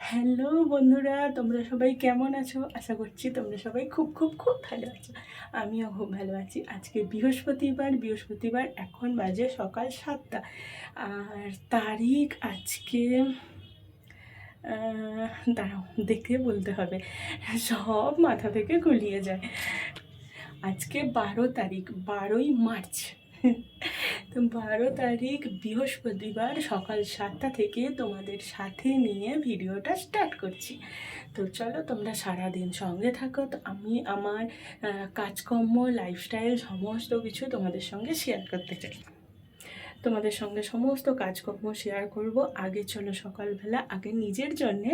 Hello বন্ধুরা, তোমরা সবাই কেমন আছো? আশা করছি তোমরা সবাই খুব খুব খুব ভালো আছো। আমিও খুব ভালো আছি। আজকে বৃহস্পতিবার এখন বাজে সকাল 7টা। আর তারিখ আজকে দাঁড়াও, দেখে বলতে হবে, সব মাথা থেকে গুলিয়ে যায়। আজকে 12 তারিখ, 12ই মার্চ। তো 12 তারিখ বৃহস্পতিবার সকাল 7টা থেকে তোমাদের সাথে নিয়ে ভিডিওটা স্টার্ট করছি। তো চলো তোমরা সারাদিন সঙ্গে থাকো। তো আমি আমার কাজকর্ম, লাইফস্টাইল সমস্ত কিছু তোমাদের সঙ্গে শেয়ার করতে চাই। তোমাদের সঙ্গে সমস্ত কাজকর্ম শেয়ার করব। আগে চলো সকালবেলা আগে নিজের জন্যে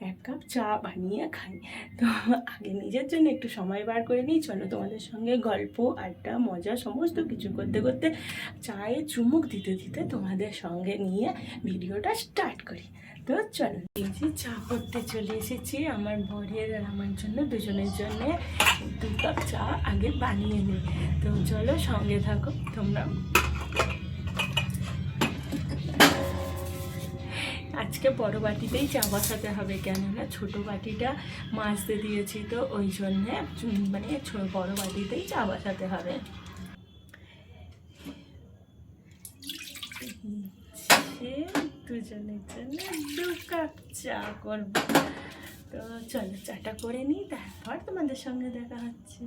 1 কাপ চা বানিয়ে খাই। তো আগে নিজের জন্য একটু সময় বার করে নিই। চলো তোমাদের সঙ্গে গল্প, আড্ডা, মজা সমস্ত কিছু করতে করতে, চায়ে চুমুক দিতে দিতে তোমাদের সঙ্গে নিয়ে ভিডিওটা স্টার্ট করি। তো চলো, এই যে চা করতে চলে এসেছি। আমার বরের আর আমার জন্য, দুজনের জন্য 2 কাপ চা আগে বানিয়ে নিই। তো চলো সঙ্গে থাকো তোমরা। আজকে বড় বাটিতেই চা বসাতে হবে, কেননা ছোটো বাটিটা মাজতে দিয়েছি, তো ওই জন্যে মানে বড় বাটিতেই চা বসাতে হবে। দুজনের জন্য 2 কাপ চা করবো। তো চলো চাটা করে নিই, তারপর তোমাদের সঙ্গে দেখা হচ্ছে।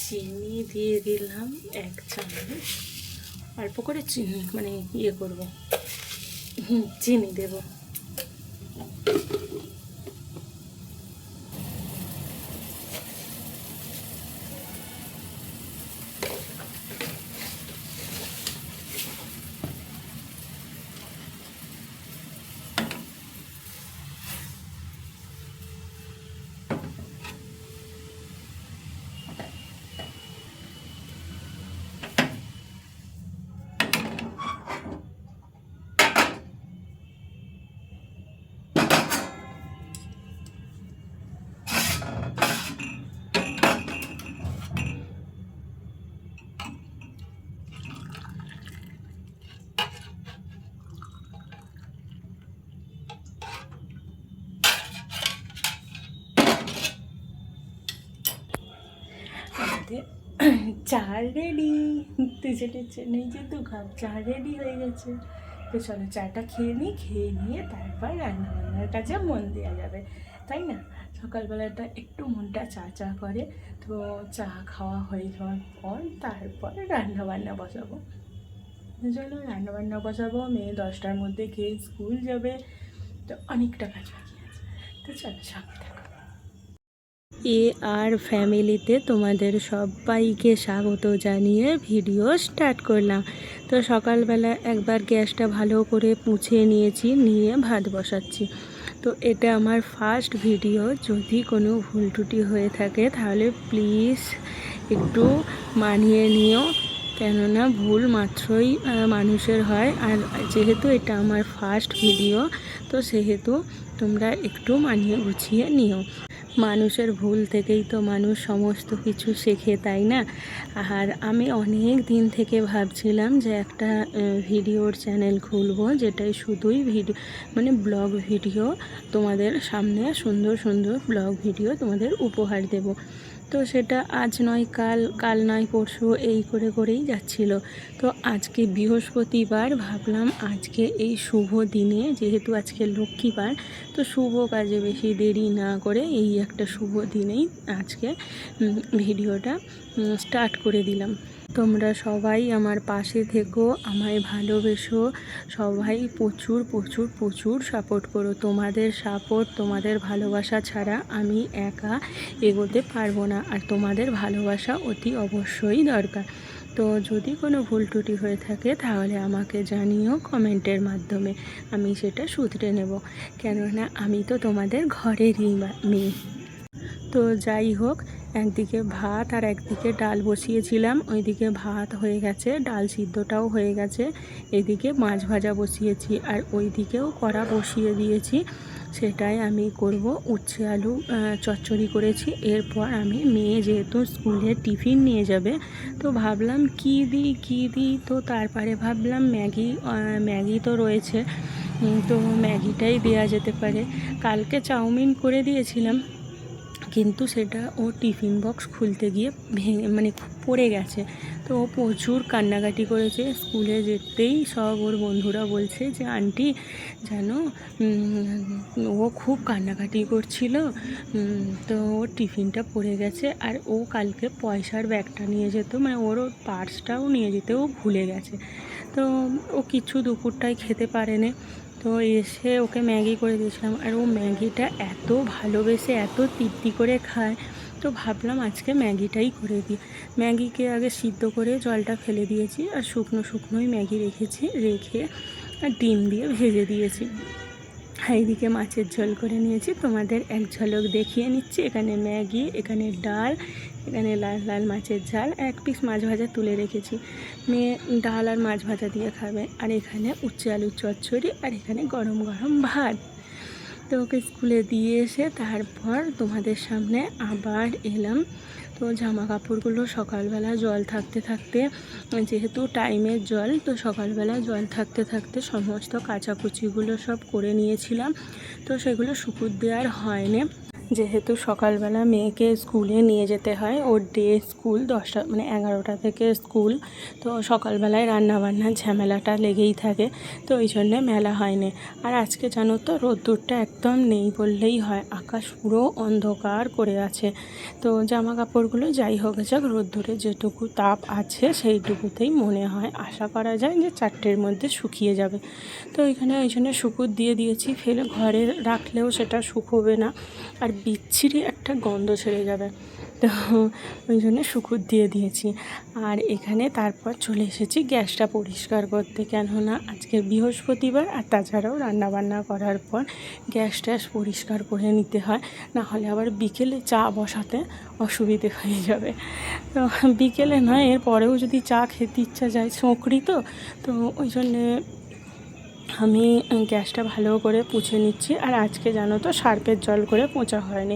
চিনি দিয়ে দিলাম 1 চামচ, অল্প করে চিনি মানে করবো, চিনি দেবো। চা রেডি, দুজনের জন্য যে 2 কাপ চা রেডি হয়ে গেছে। তো চলো চাটা খেয়ে নিই, খেয়ে নিয়ে তারপর রান্নাবান্নার কাজে মন দেওয়া যাবে, তাই না? সকালবেলাটা একটু মনটা চা চা করে। তো চা খাওয়া হয়ে যাওয়ার পর তারপর রান্নাবান্না বসাবো। চলো রান্নাবান্না বসাবো। মেয়ে 10টার মধ্যে খেয়ে স্কুল যাবে, তো অনেকটা কাজ বাকি আছে। তো চলো সঙ্গে থাকো। আর ফ্যামিলিতে তোমাদের সবাইকে স্বাগত জানিয়ে ভিডিও স্টার্ট করলাম। তো সকালবেলা একবার গ্যাসটা ভালো করে মুছে নিয়েছি, নিয়ে ভাত বসাচ্ছি। তো এটা আমার ফার্স্ট ভিডিও, যদি কোনো ভুল ত্রুটি হয়ে থাকে তাহলে প্লিজ একটু মানিয়ে নিও, কেননা ভুল মাত্রই মানুষের হয়। আর যেহেতু এটা আমার ফার্স্ট ভিডিও, তো সেহেতু তোমরা একটু মানিয়ে গুছিয়ে নিও। মানুষের ভুল থেকেই তো মানুষ সমস্ত কিছু শেখে, তাই না? আর আমি অনেক দিন থেকে ভাবছিলাম যে একটা ভিডিওর চ্যানেল খুলবো, যেটাই শুধুই ভিডিও মানে ব্লগ ভিডিও তোমাদের সামনে, সুন্দর সুন্দর ব্লগ ভিডিও তোমাদের উপহার দেব। তো সেটা আজ নয় কাল, কাল নয় পরশু, এই করে করেই যাচ্ছিল। তো আজকে বৃহস্পতিবার, ভাবলাম আজকে এই শুভ দিনে, যেহেতু আজকে লক্ষ্মীবার, তো শুভ কাজে বেশি দেরি না করে এই একটা শুভ দিনেই আজকে ভিডিওটা স্টার্ট করে দিলাম। তোমরা সবাই আমার পাশে থেকো, আমায় ভালোবেসো, সবাই প্রচুর প্রচুর প্রচুর সাপোর্ট করো। তোমাদের সাপোর্ট, তোমাদের ভালোবাসা ছাড়া আমি একা এগোতে পারবো না, আর তোমাদের ভালোবাসা অতি অবশ্যই দরকার। তো যদি কোনো ভুল ত্রুটি হয়ে থাকে তাহলে আমাকে জানিও কমেন্টের মাধ্যমে, আমি সেটা শুধরে নেব, কেননা আমি তো তোমাদের ঘরেরই মেয়ে। তো যাই হোক, একদিকে ভাত আর একদিকে ডাল বসিয়েছিলাম। ওইদিকে ভাত হয়ে গেছে, ডাল সিদ্ধটাও হয়ে গেছে, এদিকে মাছ ভাজা বসিয়েছি, আর ওইদিকেও কড়া বসিয়ে দিয়েছি। সেটাই আমি করব। উচ্ছে আলু চচ্চড়ি করেছি। এরপর আমি মেয়ে যেহেতু স্কুলে টিফিন নিয়ে যাবে, তো ভাবলাম কী দিই, তো তারপরে ভাবলাম ম্যাগি তো রয়েছে, তো ম্যাগিটাই দেওয়া যেতে পারে। কালকে চাউমিন করে দিয়েছিলাম, কিন্তু সেটা ও টিফিন বক্স খুলতে গিয়ে ভেঙে পড়ে গেছে। তো ও প্রচুর কান্নাকাটি করেছে। স্কুলে যেতেই সব ওর বন্ধুরা বলছে যে আন্টি জানো, ও খুব কান্নাকাটি করছিল, তো ওর টিফিনটা পড়ে গেছে। আর ও কালকে পয়সার ব্যাগটা নিয়ে যেত, ওর পার্সটাও নিয়ে যেতেও ভুলে গেছে। তো ও কিছু দুপুরটাই খেতে পারেনি। তো এসে ওকে ম্যাগি করে দিয়েছিলাম, আর ও ম্যাগিটা এত ভালোবেসে এত তৃপ্তি করে খায়। তো ভাবলাম আজকে ম্যাগিটাই করে দিই। ম্যাগিকে আগে সিদ্ধ করে জলটা ফেলে দিয়েছি, আর শুকনোই ম্যাগি রেখে আর ডিম দিয়ে ভেজে দিয়েছি। এইদিকে মাছের ঝোল করে নিয়েছি, তোমাদের এক ঝলক দেখিয়ে নিচ্ছি। এখানে ম্যাগি, এখানে ডাল, এখানে লাল লাল মাছের ঝাল, এক পিস মাছ ভাজা তুলে রেখেছি। মেয়ে ডাল আর মাছ ভাজা দিয়ে খাবে। আর এখানে উচ্ছে আলুর চচ্চড়ি, আর এখানে গরম গরম ভাত। তো ওকে স্কুলে দিয়ে এসে তারপর তোমাদের সামনে আবার এলাম। তো জামা কাপড়গুলো সকালবেলা জল থাকতে যেহেতু টাইমের জল, তো সকালবেলা জল থাকতে সমস্ত কাচাকুচিগুলো সব করে নিয়েছিলাম। তো সেগুলো শুকুর দেওয়ার হয়নি, যেহেতু সকালবেলা মেয়েকে স্কুলে নিয়ে যেতে হয়। ওর ডে স্কুল 10টা 11টা থেকে স্কুল। তো সকালবেলায় রান্নাবান্নার ঝামেলাটা লেগেই থাকে, তো ওই জন্যে মেলা হয়নি। আর আজকে জানো তো রোদ্দুরটা একদম নেই বললেই হয়, আকাশ পুরো অন্ধকার করে আছে। তো জামা কাপড়গুলো যাই হোক যাক, রোদ্দুরে যেটুকু তাপ আছে সেইটুকুতেই মনে হয় আশা করা যায় যে 4টের মধ্যে শুকিয়ে যাবে। তো এখানে ওই জন্য শুকুর দিয়ে দিয়েছি, ফেলে ঘরে রাখলেও সেটা শুকোবে না, আর বিচ্ছিরি একটা গন্ধ ছেড়ে যাবে। তো ওই জন্য শুকুর দিয়ে দিয়েছি। আর এখানে তারপর চলে এসেছি গ্যাসটা পরিষ্কার করতে, কেননা আজকে বৃহস্পতিবার, আর তাছাড়াও রান্নাবান্না করার পর গ্যাস ট্যাস পরিষ্কার করে নিতে হয়, না হলে আবার বিকেলে চা বসাতে অসুবিধে হয়ে যাবে। তো বিকেলে নয়, এর পরেও যদি চা খেতে ইচ্ছা যায়, ছোঁকড়ি তো ওই জন্যে আমি গ্যাসটা ভালো করে পুছে নিচ্ছি। আর আজকে জানো তো সার্ফের জল করে পোঁছা হয়নি,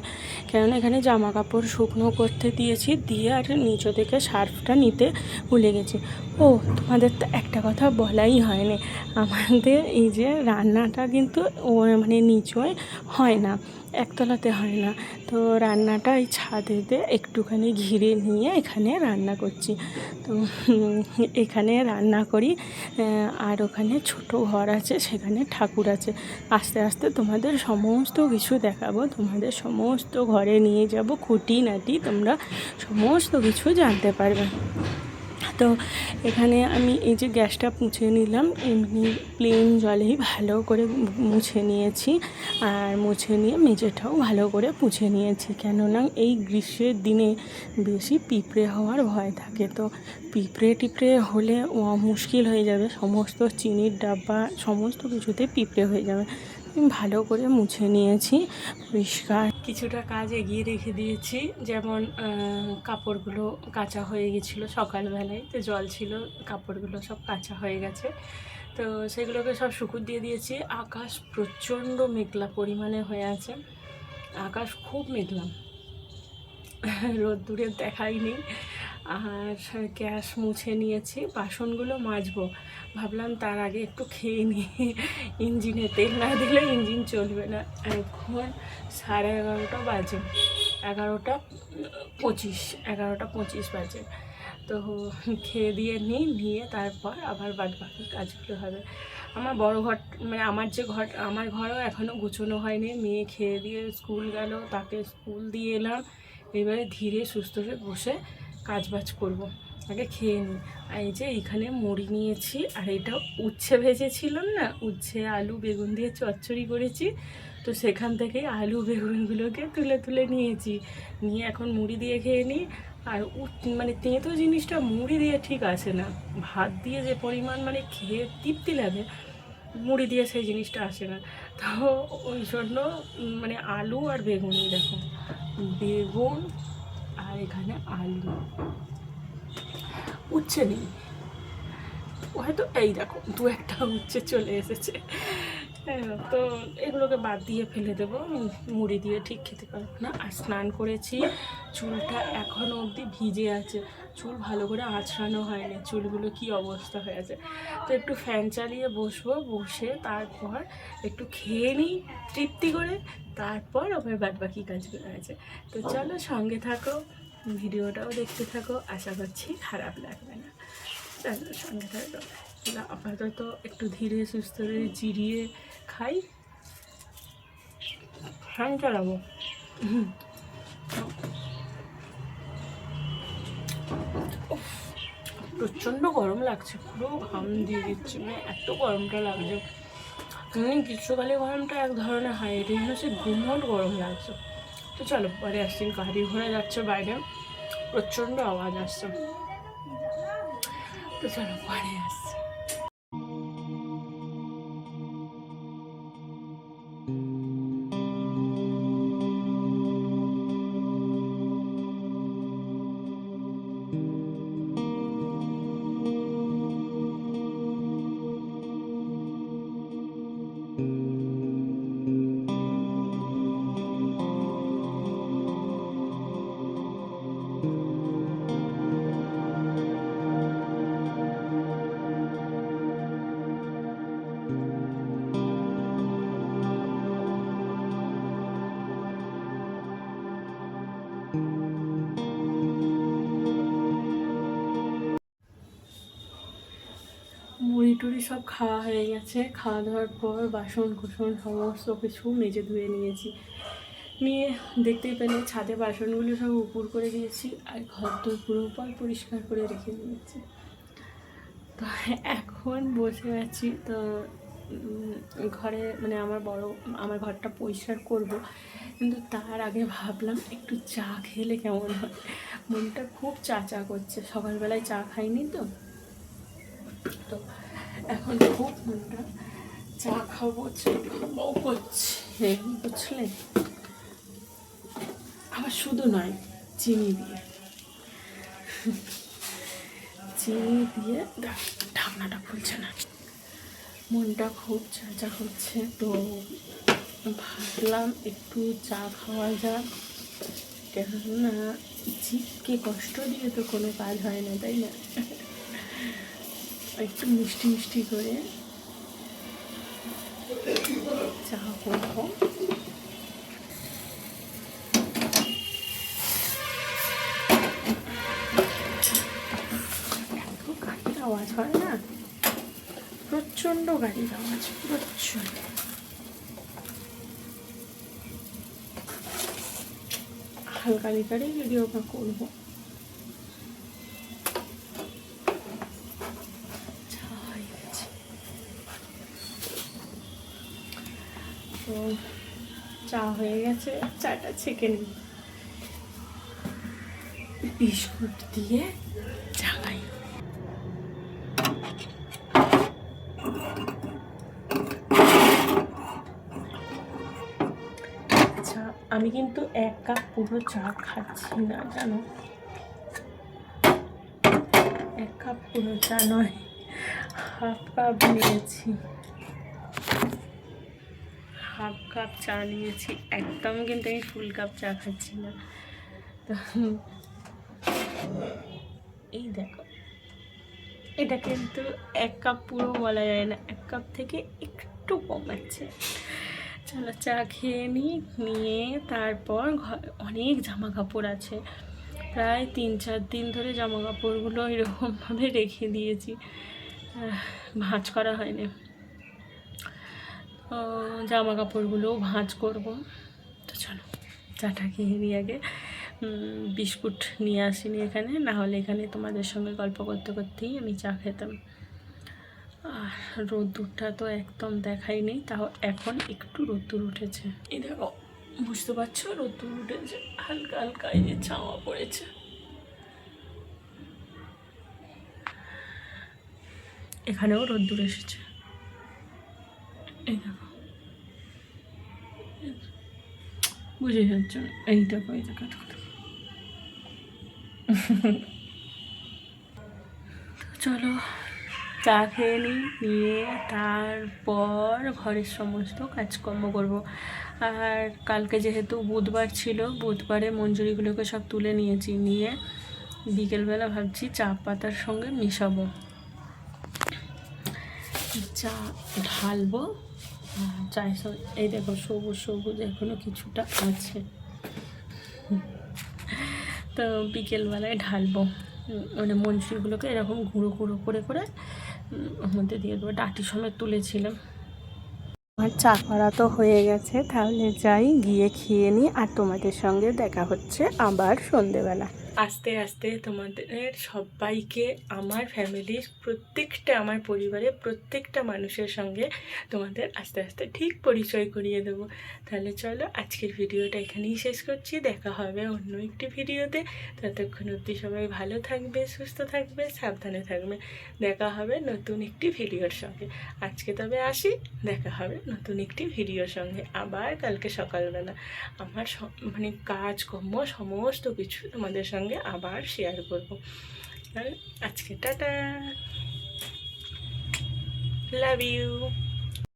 কেননা এখানে জামা কাপড় শুকনো করতে দিয়েছি, দিয়ে আর নিচে থেকে সার্ফটা নিতে ভুলে গেছি। ও তোমাদের তো একটা কথা বলাই হয়নি, আমাদের এই যে রান্নাটা কিন্তু নিচয় হয় না, একতলাতে হয় না। তো রান্নাটা এই ছাদেতে একটুখানি ঘিরে নিয়ে এখানে রান্না করছি। তো এখানে রান্না করি, আর ওখানে ছোট ঘর আছে, সেখানে ঠাকুর আছে। আস্তে আস্তে তোমাদের সমস্ত কিছু দেখাবো, তোমাদের সমস্ত ঘরে নিয়ে যাব, খুঁটিনাটি তোমরা সমস্ত কিছু জানতে পারবে। তো এখানে আমি এই যে গ্যাসটা মুছে নিলাম, এমনি প্লেন জলেই ভালো করে মুছে নিয়েছি, আর মুছে নিয়ে মেঝেটাও ভালো করে মুছে নিয়েছি, কেননা এই গ্রীষ্মের দিনে বেশি পিঁপড়ে হওয়ার ভয় থাকে। তো পিঁপড়ে হলে মুশকিল হয়ে যাবে, সমস্ত চিনির ডাব্বা সমস্ত কিছুতে পিঁপড়ে হয়ে যাবে। ভালো করে মুছে নিয়েছি, পরিষ্কার কিছুটা কাজ এগিয়ে রেখে দিয়েছি। যেমন কাপড়গুলো কাচা হয়ে গেছিলো সকালবেলায়, তো জল ছিল, কাপড়গুলো সব কাচা হয়ে গেছে, তো সেগুলোকে সব শুকুর দিয়ে দিয়েছি। আকাশ প্রচণ্ড মেঘলা পরিমাণে হয়ে আছে, আকাশ খুব মেঘলা, রোদ্দুরের দেখাই নেই। আর গ্যাস মুছে নিয়েছি, বাসনগুলো মাজবো, ভাবলাম তার আগে একটু খেয়ে নিই, ইঞ্জিনে তেল না দিলে ইঞ্জিন চলবে না। এখন 11:30 বাজে, 11:25 বাজে। তো খেয়ে দিয়ে নিয়ে তারপর আবার বাকি কাজগুলো হবে। আমার বড় ঘর আমার ঘরও এখনও গুছোনো হয়নি। মেয়ে খেয়ে দিয়ে স্কুল গেল, তাকে স্কুল দিয়ে এলাম, এবারে ধীরে সুস্থ হয়ে বসে কাজবাজ করব। আগে খেয়ে নিই। আর এই যে এইখানে মুড়ি নিয়েছি, আর এটা উচ্ছে ভেজেছিলাম না, উচ্ছে আলু বেগুন দিয়ে চচ্চড়ি করেছি, তো সেখান থেকে আলু বেগুনগুলোকে তুলে নিয়েছি, নিয়ে এখন মুড়ি দিয়ে খেয়ে নিই। আর তেঁতো জিনিসটা মুড়ি দিয়ে ঠিক আসে না, ভাত দিয়ে যে পরিমাণ খেয়ে তৃপ্তি লাগে, মুড়ি দিয়ে সেই জিনিসটা আসে না। তো ওই জন্য আলু আর বেগুনই, দেখো বেগুন আর এখানে আলু উচ্ছে নেই, হয়তো এই দেখো দু একটা উচ্ছে চলে এসেছে। তো এগুলোকে বাদ দিয়ে ফেলে দেবো, মুড়ি দিয়ে ঠিক খেতে পারবো না। আর স্নান করেছি, চুলটা এখনও অবধি ভিজে আছে, চুল ভালো করে আঁচড়ানো হয়নি, চুলগুলো কি অবস্থা হয়ে আছে। তো একটু ফ্যান চালিয়ে বসবো, বসে তারপর একটু খেয়ে নিই তৃপ্তি করে, তারপর আমার বাদ বাকি কাজগুলো আছে। তো চলো সঙ্গে থাকো, ভিডিওটাও দেখতে থাকো, আশা করছি খারাপ লাগবে না। চলো সঙ্গে থাকো। আপাতত একটু ধীরে সুস্থ জিরিয়ে খাই, ফ্যান চালাবো। প্রচণ্ড গরম লাগছে, পুরো ঘাম দিয়ে দিচ্ছে, মানে এত গরমটা লাগছে। গ্রীষ্মকালে গরমটা এক ধরনের হয়, এটা হচ্ছে গুমোট গরম লাগছে। তো চলো পরে আসছি, গাড়ি ঘোড়া যাচ্ছে বাইরে, প্রচণ্ড আওয়াজ আসছে। তো চলো পরে আসছি। মুড়ি টুড়ি সব খাওয়া হয়ে গেছে, খাওয়া দাওয়ার পর বাসন কুসন সমস্ত কিছু মেজে ধুয়ে নিয়েছি, নিয়ে দেখতেই পেলে ছাদে বাসনগুলো সব উপর করে দিয়েছি, আর ঘর দোর পুরো পরিষ্কার করে রেখে দিয়েছি। তো এখন বসে আছি, তো ঘরে মানে আমার ঘরটা পরিষ্কার করব, কিন্তু তার আগে ভাবলাম একটু চা খেলে কেমন হয়, মনটা খুব চা চা করছে, সকালবেলায় চা খাইনি তো তো এখন খুব মনটা চা খাবো করছে, বুঝলেন। আবার শুধু নয়, চিনি দিয়ে ঢাকনাটা খুলছে না, মনটা খুব চা চা করছে। তো ভাবলাম একটু চা খাওয়া যাক, কেননা জিভকে কষ্ট দিয়ে তো কোনো কাজ হয় না, তাই না। একটু মিষ্টি মিষ্টি করে চা করবো। এত গাড়ির আওয়াজ হয় না, প্রচণ্ড গাড়ির আওয়াজ, প্রচণ্ড। হালকা লিটারেই ভিডিওটা করবো। তো চা হয়ে গেছে, চাটা ছেঁকে নিই, বিস্কুট দিয়ে চা খাই। আচ্ছা, আমি কিন্তু 1 কাপ পুরো চা খাচ্ছি না, জানো, 1 কাপ পুরো চা নয়, হাফ কাপ নিয়েছি, হাফ কাপ চা নিয়েছি, একদম কিন্তু আমি ফুল কাপ চা খাচ্ছি না। তো এই দেখো, এটা কিন্তু 1 কাপ পুরো বলা যায় না, 1 কাপ থেকে একটু কম আছে। চলো চা খেয়ে নিয়ে তারপর অনেক জামা কাপড় আছে, প্রায় 3-4 দিন ধরে জামা কাপড়গুলো এরকমভাবে রেখে দিয়েছি, ভাঁজ করা হয়নি। জামা কাপড়গুলোও ভাঁজ করবো। তো চলো চাটা খেয়ে নিই আগে, বিস্কুট নিয়ে আসিনি এখানে, না হলে এখানে তোমাদের সঙ্গে গল্প করতে করতেই আমি চা খেতাম। আর রোদ্দুরটা তো একদম দেখাই নেই, তাও এখন একটু রোদ্দুর উঠেছে, এই দেখো, বুঝতে পারছো রোদ্দুর উঠেছে, হালকা হালকা এই যে ছাওয়া পড়েছে। এখানেও রোদ্দুর এসেছে, এই দেখো, বুঝে যাচ্ছ, এই দেখো, এই দেখো, চলো চা খেয়ে নিয়ে তারপর ঘরের সমস্ত কাজকর্ম করব। আর কালকে যেহেতু বুধবার ছিল, বুধবারে মঞ্জুরিগুলোকে সব তুলে নিয়েছি, নিয়ে বিকেলবেলা ভাবছি চা পাতার সঙ্গে মিশাবো, চা ঢালবো। চায়ের সঙ্গে এই দেখো সবুজ সবুজ এখনও কিছুটা আছে, তো বিকেলবেলায় ঢালবো। মানে মঞ্জুরিগুলোকে এরকম গুঁড়ো গুঁড়ো করে করে ওর মধ্যে দিয়ে দেবো। ডাঁটি সমেত তুলেছিলাম। আমার চা করা তো হয়ে গেছে, তাহলে যাই গিয়ে খেয়ে নিই, আর তোমাদের সঙ্গে দেখা হচ্ছে আবার সন্ধেবেলা। আস্তে আস্তে তোমাদের সবাইকে, আমার ফ্যামিলির প্রত্যেকটা, আমার পরিবারের প্রত্যেকটা মানুষের সঙ্গে তোমাদের আস্তে আস্তে ঠিক পরিচয় করিয়ে দেবো। তাহলে চলো আজকের ভিডিওটা এখানেই শেষ করছি, দেখা হবে অন্য একটি ভিডিওতে। ততক্ষণ অবধি সবাই ভালো থাকবে, সুস্থ থাকবে, সাবধানে থাকবে। দেখা হবে নতুন একটি ভিডিওর সঙ্গে। আজকে তবে আসি, দেখা হবে নতুন একটি ভিডিওর সঙ্গে আবার কালকে সকালবেলা। আমার মানে কাজকর্ম সমস্ত কিছু তোমাদের সঙ্গে আবার শেয়ার করবো। আজকে টাটা, লাভ ইউ।